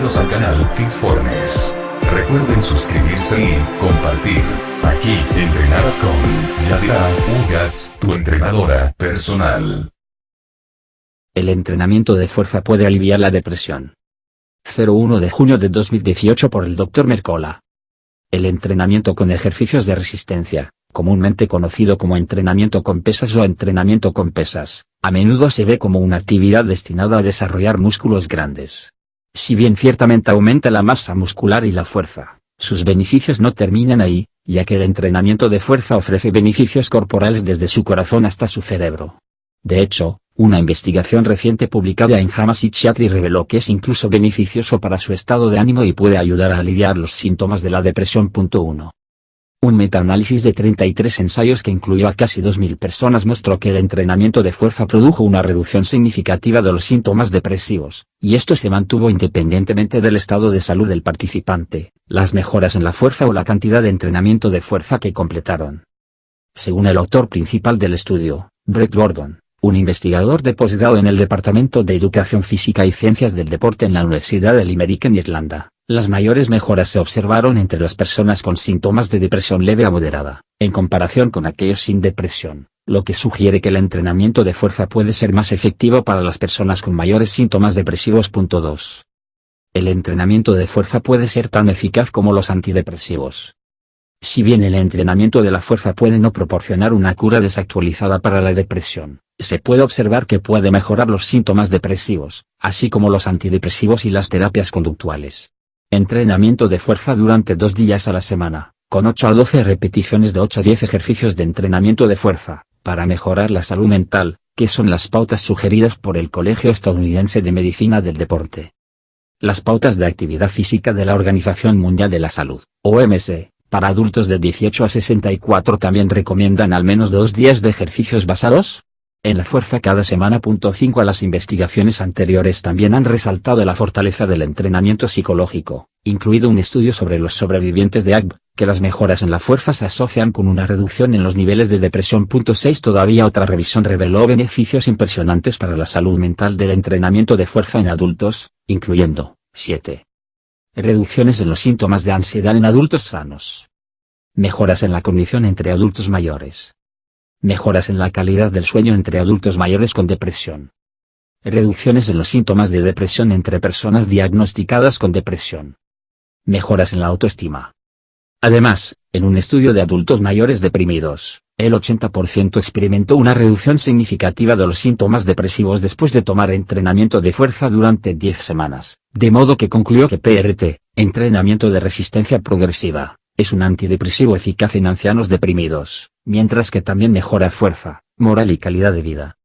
Bienvenidos al canal Fitfornes. Recuerden suscribirse y compartir. Aquí entrenarás con Yadira Ugas, tu entrenadora personal. El entrenamiento de fuerza puede aliviar la depresión. 01 de junio de 2018 por el Dr. Mercola. El entrenamiento con ejercicios de resistencia, comúnmente conocido como entrenamiento con pesas o entrenamiento con pesas, a menudo se ve como una actividad destinada a desarrollar músculos grandes. Si bien ciertamente aumenta la masa muscular y la fuerza, sus beneficios no terminan ahí, ya que el entrenamiento de fuerza ofrece beneficios corporales desde su corazón hasta su cerebro. De hecho, una investigación reciente publicada en JAMA Psychiatry reveló que es incluso beneficioso para su estado de ánimo y puede ayudar a aliviar los síntomas de la depresión. 1. Un metaanálisis de 33 ensayos que incluyó a casi 2.000 personas mostró que el entrenamiento de fuerza produjo una reducción significativa de los síntomas depresivos, y esto se mantuvo independientemente del estado de salud del participante, las mejoras en la fuerza o la cantidad de entrenamiento de fuerza que completaron. Según el autor principal del estudio, Brett Gordon, un investigador de posgrado en el Departamento de Educación Física y Ciencias del Deporte en la Universidad de Limerick en Irlanda, las mayores mejoras se observaron entre las personas con síntomas de depresión leve a moderada, en comparación con aquellos sin depresión, lo que sugiere que el entrenamiento de fuerza puede ser más efectivo para las personas con mayores síntomas depresivos. 2. El entrenamiento de fuerza puede ser tan eficaz como los antidepresivos. Si bien el entrenamiento de la fuerza puede no proporcionar una cura desactualizada para la depresión, se puede observar que puede mejorar los síntomas depresivos, así como los antidepresivos y las terapias conductuales. Entrenamiento de fuerza durante 2 días a la semana, con 8 a 12 repeticiones de 8 a 10 ejercicios de entrenamiento de fuerza, para mejorar la salud mental, que son las pautas sugeridas por el Colegio Estadounidense de Medicina del Deporte. Las pautas de actividad física de la Organización Mundial de la Salud, OMS, para adultos de 18 a 64 también recomiendan al menos 2 días de ejercicios basados en la fuerza cada semana. 5. A las investigaciones anteriores también han resaltado la fortaleza del entrenamiento psicológico, incluido un estudio sobre los sobrevivientes de ACV, que las mejoras en la fuerza se asocian con una reducción en los niveles de depresión. 6. Todavía otra revisión reveló beneficios impresionantes para la salud mental del entrenamiento de fuerza en adultos, incluyendo 7. Reducciones en los síntomas de ansiedad en adultos sanos. Mejoras en la cognición entre adultos mayores. Mejoras en la calidad del sueño entre adultos mayores con depresión. Reducciones en los síntomas de depresión entre personas diagnosticadas con depresión. Mejoras en la autoestima. Además, en un estudio de adultos mayores deprimidos, el 80% experimentó una reducción significativa de los síntomas depresivos después de tomar entrenamiento de fuerza durante 10 semanas, de modo que concluyó que PRT, entrenamiento de resistencia progresiva, es un antidepresivo eficaz en ancianos deprimidos, mientras que también mejora fuerza, moral y calidad de vida.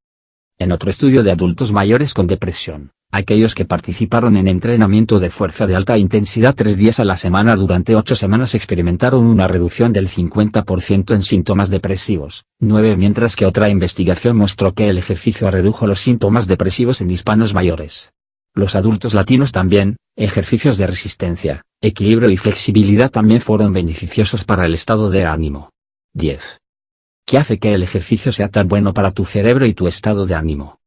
En otro estudio de adultos mayores con depresión, aquellos que participaron en entrenamiento de fuerza de alta intensidad 3 días a la semana durante 8 semanas experimentaron una reducción del 50% en síntomas depresivos, 9, mientras que otra investigación mostró que el ejercicio redujo los síntomas depresivos en hispanos mayores. Los adultos latinos también, ejercicios de resistencia, equilibrio y flexibilidad también fueron beneficiosos para el estado de ánimo. 10. ¿Qué hace que el ejercicio sea tan bueno para tu cerebro y tu estado de ánimo?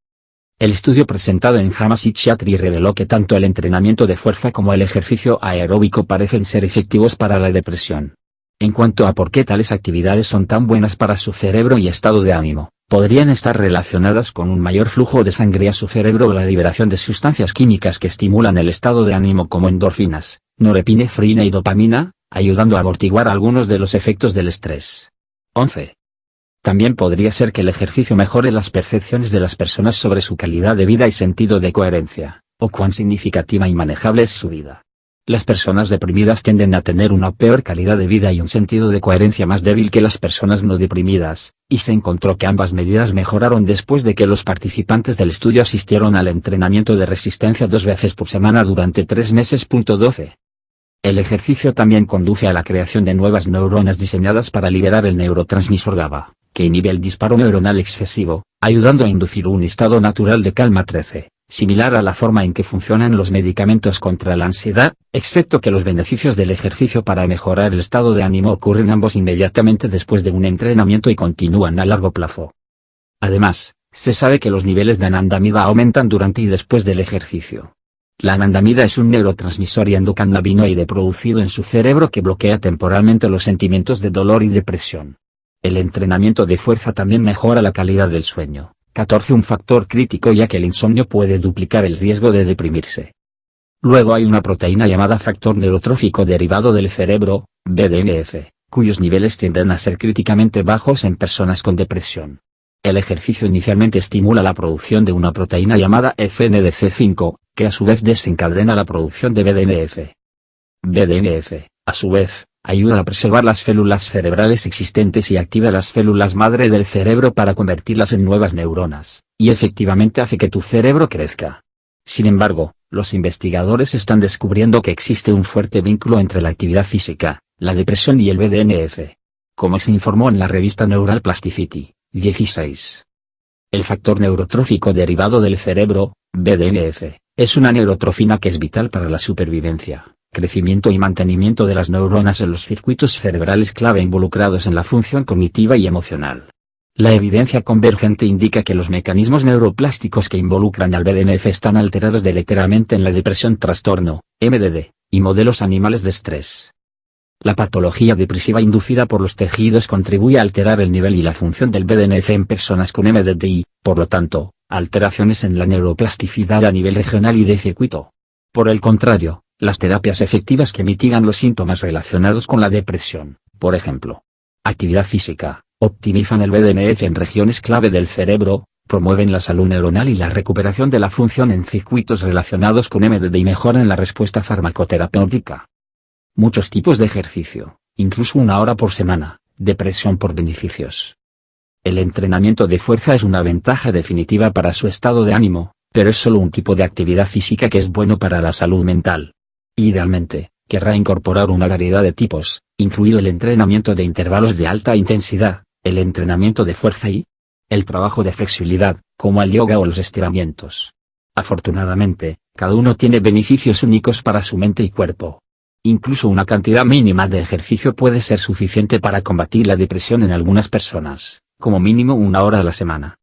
El estudio presentado en JAMA Psychiatry reveló que tanto el entrenamiento de fuerza como el ejercicio aeróbico parecen ser efectivos para la depresión. En cuanto a por qué tales actividades son tan buenas para su cerebro y estado de ánimo, podrían estar relacionadas con un mayor flujo de sangre a su cerebro o la liberación de sustancias químicas que estimulan el estado de ánimo como endorfinas, norepinefrina y dopamina, ayudando a amortiguar algunos de los efectos del estrés. 11. También podría ser que el ejercicio mejore las percepciones de las personas sobre su calidad de vida y sentido de coherencia, o cuán significativa y manejable es su vida. Las personas deprimidas tienden a tener una peor calidad de vida y un sentido de coherencia más débil que las personas no deprimidas, y se encontró que ambas medidas mejoraron después de que los participantes del estudio asistieron al entrenamiento de resistencia 2 veces por semana durante 3 meses. 12. El ejercicio también conduce a la creación de nuevas neuronas diseñadas para liberar el neurotransmisor GABA, que inhibe el disparo neuronal excesivo, ayudando a inducir un estado natural de calma. 13. Similar a la forma en que funcionan los medicamentos contra la ansiedad, excepto que los beneficios del ejercicio para mejorar el estado de ánimo ocurren ambos inmediatamente después de un entrenamiento y continúan a largo plazo. Además, se sabe que los niveles de anandamida aumentan durante y después del ejercicio. La anandamida es un neurotransmisor y endocannabinoide producido en su cerebro que bloquea temporalmente los sentimientos de dolor y depresión. El entrenamiento de fuerza también mejora la calidad del sueño. 14. Un factor crítico ya que el insomnio puede duplicar el riesgo de deprimirse. Luego hay una proteína llamada factor neurotrófico derivado del cerebro, BDNF, cuyos niveles tienden a ser críticamente bajos en personas con depresión. El ejercicio inicialmente estimula la producción de una proteína llamada FNDC5, que a su vez desencadena la producción de BDNF. BDNF, a su vez, ayuda a preservar las células cerebrales existentes y activa las células madre del cerebro para convertirlas en nuevas neuronas, y efectivamente hace que tu cerebro crezca. Sin embargo, los investigadores están descubriendo que existe un fuerte vínculo entre la actividad física, la depresión y el BDNF. Como se informó en la revista Neural Plasticity, 16. El factor neurotrófico derivado del cerebro, BDNF, es una neurotrofina que es vital para la supervivencia, crecimiento y mantenimiento de las neuronas en los circuitos cerebrales clave involucrados en la función cognitiva y emocional. La evidencia convergente indica que los mecanismos neuroplásticos que involucran al BDNF están alterados deleteriamente en la depresión trastorno, MDD, y modelos animales de estrés. La patología depresiva inducida por los tejidos contribuye a alterar el nivel y la función del BDNF en personas con MDD y, por lo tanto, alteraciones en la neuroplasticidad a nivel regional y de circuito. Por el contrario, las terapias efectivas que mitigan los síntomas relacionados con la depresión, por ejemplo, actividad física, optimizan el BDNF en regiones clave del cerebro, promueven la salud neuronal y la recuperación de la función en circuitos relacionados con MDD y mejoran la respuesta farmacoterapéutica. Muchos tipos de ejercicio, incluso 1 hora por semana, depresión por beneficios. El entrenamiento de fuerza es una ventaja definitiva para su estado de ánimo, pero es solo un tipo de actividad física que es bueno para la salud mental. Idealmente, querrá incorporar una variedad de tipos, incluido el entrenamiento de intervalos de alta intensidad, el entrenamiento de fuerza y el trabajo de flexibilidad, como el yoga o los estiramientos. Afortunadamente, cada uno tiene beneficios únicos para su mente y cuerpo. Incluso una cantidad mínima de ejercicio puede ser suficiente para combatir la depresión en algunas personas, como mínimo 1 hora a la semana.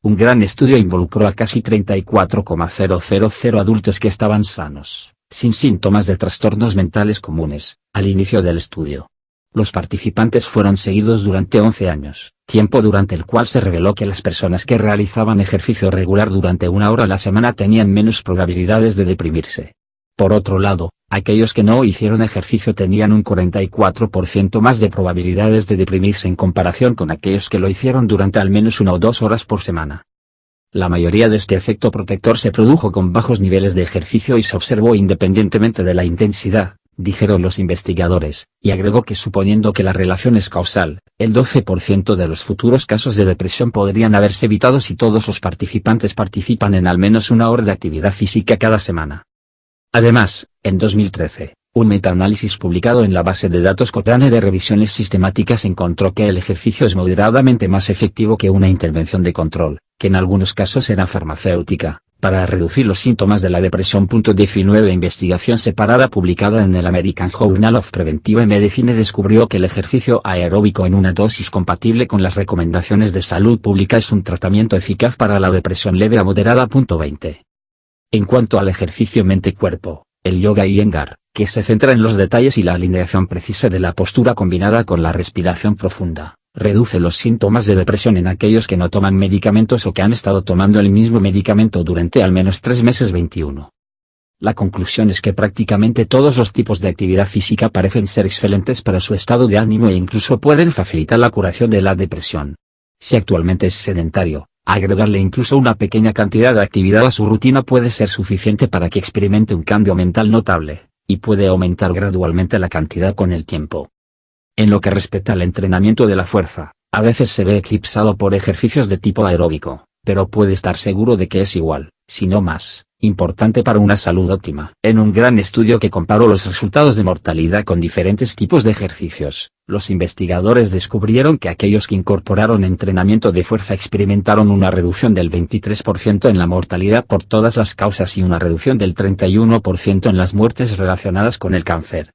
Un gran estudio involucró a casi 34,000 adultos que estaban sanos, sin síntomas de trastornos mentales comunes, al inicio del estudio. Los participantes fueron seguidos durante 11 años, tiempo durante el cual se reveló que las personas que realizaban ejercicio regular durante 1 hora a la semana tenían menos probabilidades de deprimirse. Por otro lado, aquellos que no hicieron ejercicio tenían un 44% más de probabilidades de deprimirse en comparación con aquellos que lo hicieron durante al menos 1 o 2 horas por semana. La mayoría de este efecto protector se produjo con bajos niveles de ejercicio y se observó independientemente de la intensidad, dijeron los investigadores, y agregó que suponiendo que la relación es causal, el 12% de los futuros casos de depresión podrían haberse evitado si todos los participantes participan en al menos 1 hora de actividad física cada semana. Además, en 2013, un metaanálisis publicado en la base de datos Cochrane de revisiones sistemáticas encontró que el ejercicio es moderadamente más efectivo que una intervención de control, que en algunos casos era farmacéutica, para reducir los síntomas de la depresión. 19 Investigación separada publicada en el American Journal of Preventive Medicine descubrió que el ejercicio aeróbico en una dosis compatible con las recomendaciones de salud pública es un tratamiento eficaz para la depresión leve a moderada. 20. En cuanto al ejercicio mente-cuerpo, el yoga Iyengar, que se centra en los detalles y la alineación precisa de la postura combinada con la respiración profunda, reduce los síntomas de depresión en aquellos que no toman medicamentos o que han estado tomando el mismo medicamento durante al menos 3 meses. 21. La conclusión es que prácticamente todos los tipos de actividad física parecen ser excelentes para su estado de ánimo e incluso pueden facilitar la curación de la depresión. Si actualmente es sedentario, agregarle incluso una pequeña cantidad de actividad a su rutina puede ser suficiente para que experimente un cambio mental notable, y puede aumentar gradualmente la cantidad con el tiempo. En lo que respecta al entrenamiento de la fuerza, a veces se ve eclipsado por ejercicios de tipo aeróbico, pero puede estar seguro de que es igual, si no más, importante para una salud óptima. En un gran estudio que comparó los resultados de mortalidad con diferentes tipos de ejercicios, los investigadores descubrieron que aquellos que incorporaron entrenamiento de fuerza experimentaron una reducción del 23% en la mortalidad por todas las causas y una reducción del 31% en las muertes relacionadas con el cáncer.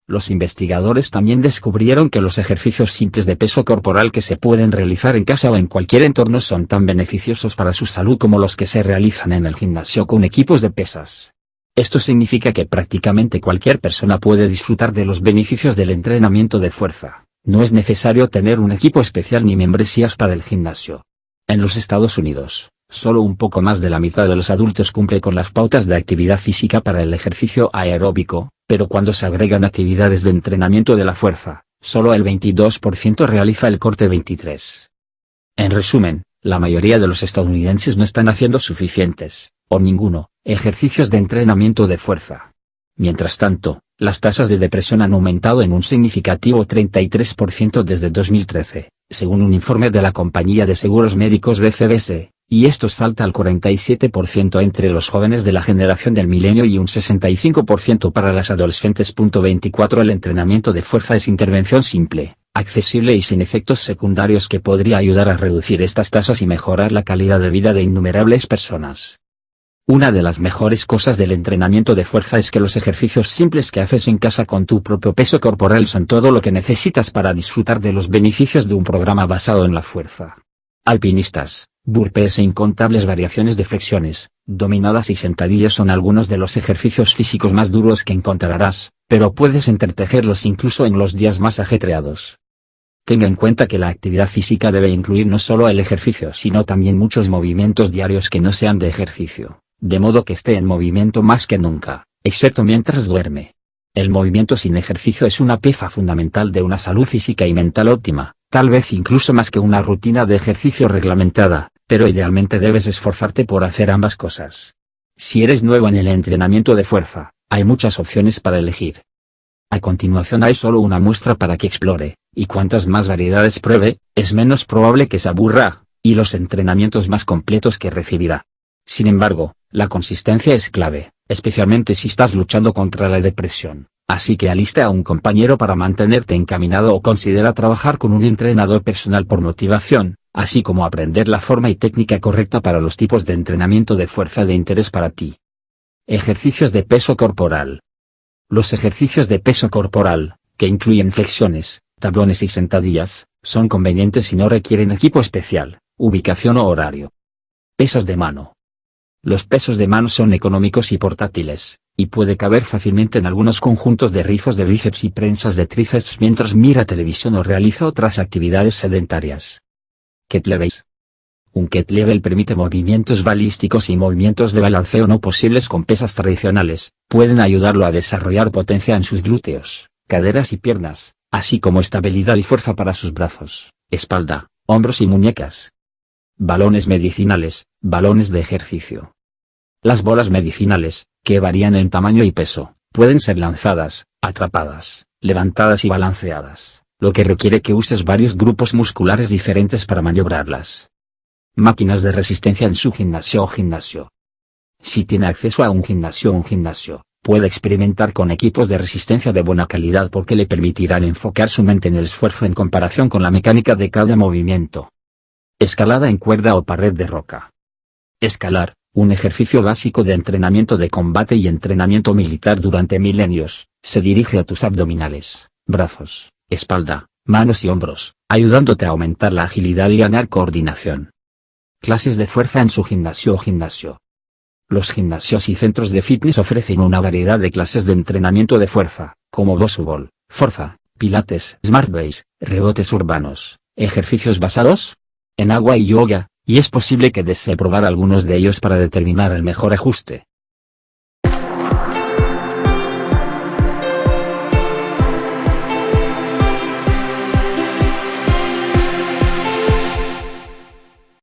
Los investigadores también descubrieron que los ejercicios simples de peso corporal que se pueden realizar en casa o en cualquier entorno son tan beneficiosos para su salud como los que se realizan en el gimnasio con equipos de pesas. Esto significa que prácticamente cualquier persona puede disfrutar de los beneficios del entrenamiento de fuerza. No es necesario tener un equipo especial ni membresías para el gimnasio. En los Estados Unidos, solo un poco más de la mitad de los adultos cumple con las pautas de actividad física para el ejercicio aeróbico, pero cuando se agregan actividades de entrenamiento de la fuerza, solo el 22% realiza el corte 23. En resumen, la mayoría de los estadounidenses no están haciendo suficientes, o ninguno, ejercicios de entrenamiento de fuerza. Mientras tanto, las tasas de depresión han aumentado en un significativo 33% desde 2013, según un informe de la compañía de seguros médicos BCBS, y esto salta al 47% entre los jóvenes de la generación del milenio y un 65% para las adolescentes. 24 El entrenamiento de fuerza es intervención simple, accesible y sin efectos secundarios que podría ayudar a reducir estas tasas y mejorar la calidad de vida de innumerables personas. Una de las mejores cosas del entrenamiento de fuerza es que los ejercicios simples que haces en casa con tu propio peso corporal son todo lo que necesitas para disfrutar de los beneficios de un programa basado en la fuerza. Alpinistas, burpees e incontables variaciones de flexiones, dominadas y sentadillas son algunos de los ejercicios físicos más duros que encontrarás, pero puedes entretejerlos incluso en los días más ajetreados. Tenga en cuenta que la actividad física debe incluir no solo el ejercicio sino también muchos movimientos diarios que no sean de ejercicio, de modo que esté en movimiento más que nunca, excepto mientras duerme. El movimiento sin ejercicio es una pieza fundamental de una salud física y mental óptima, tal vez incluso más que una rutina de ejercicio reglamentada, pero idealmente debes esforzarte por hacer ambas cosas. Si eres nuevo en el entrenamiento de fuerza, hay muchas opciones para elegir. A continuación hay solo una muestra para que explore, y cuantas más variedades pruebe, es menos probable que se aburra, y los entrenamientos más completos que recibirá. Sin embargo, la consistencia es clave, especialmente si estás luchando contra la depresión, así que alista a un compañero para mantenerte encaminado o considera trabajar con un entrenador personal por motivación, así como aprender la forma y técnica correcta para los tipos de entrenamiento de fuerza de interés para ti. Ejercicios de peso corporal. Los ejercicios de peso corporal, que incluyen flexiones, tablones y sentadillas, son convenientes y no requieren equipo especial, ubicación o horario. Pesos de mano. Los pesos de mano son económicos y portátiles, y puede caber fácilmente en algunos conjuntos de rizos de bíceps y prensas de tríceps mientras mira televisión o realiza otras actividades sedentarias. Kettlebells. Un kettlebell permite movimientos balísticos y movimientos de balanceo no posibles con pesas tradicionales, pueden ayudarlo a desarrollar potencia en sus glúteos, caderas y piernas, así como estabilidad y fuerza para sus brazos, espalda, hombros y muñecas. Balones medicinales, balones de ejercicio. Las bolas medicinales, que varían en tamaño y peso, pueden ser lanzadas, atrapadas, levantadas y balanceadas, lo que requiere que uses varios grupos musculares diferentes para maniobrarlas. Máquinas de resistencia en su gimnasio o gimnasio. Si tiene acceso a un gimnasio, puede experimentar con equipos de resistencia de buena calidad porque le permitirán enfocar su mente en el esfuerzo en comparación con la mecánica de cada movimiento. Escalada en cuerda o pared de roca. Escalar, un ejercicio básico de entrenamiento de combate y entrenamiento militar durante milenios, se dirige a tus abdominales, brazos, espalda, manos y hombros, ayudándote a aumentar la agilidad y ganar coordinación. Clases de fuerza en su gimnasio o gimnasio. Los gimnasios y centros de fitness ofrecen una variedad de clases de entrenamiento de fuerza, como Bosu-Ball, Forza, Pilates, Smart Base, rebotes urbanos, ejercicios basados en agua y yoga, y es posible que desee probar algunos de ellos para determinar el mejor ajuste.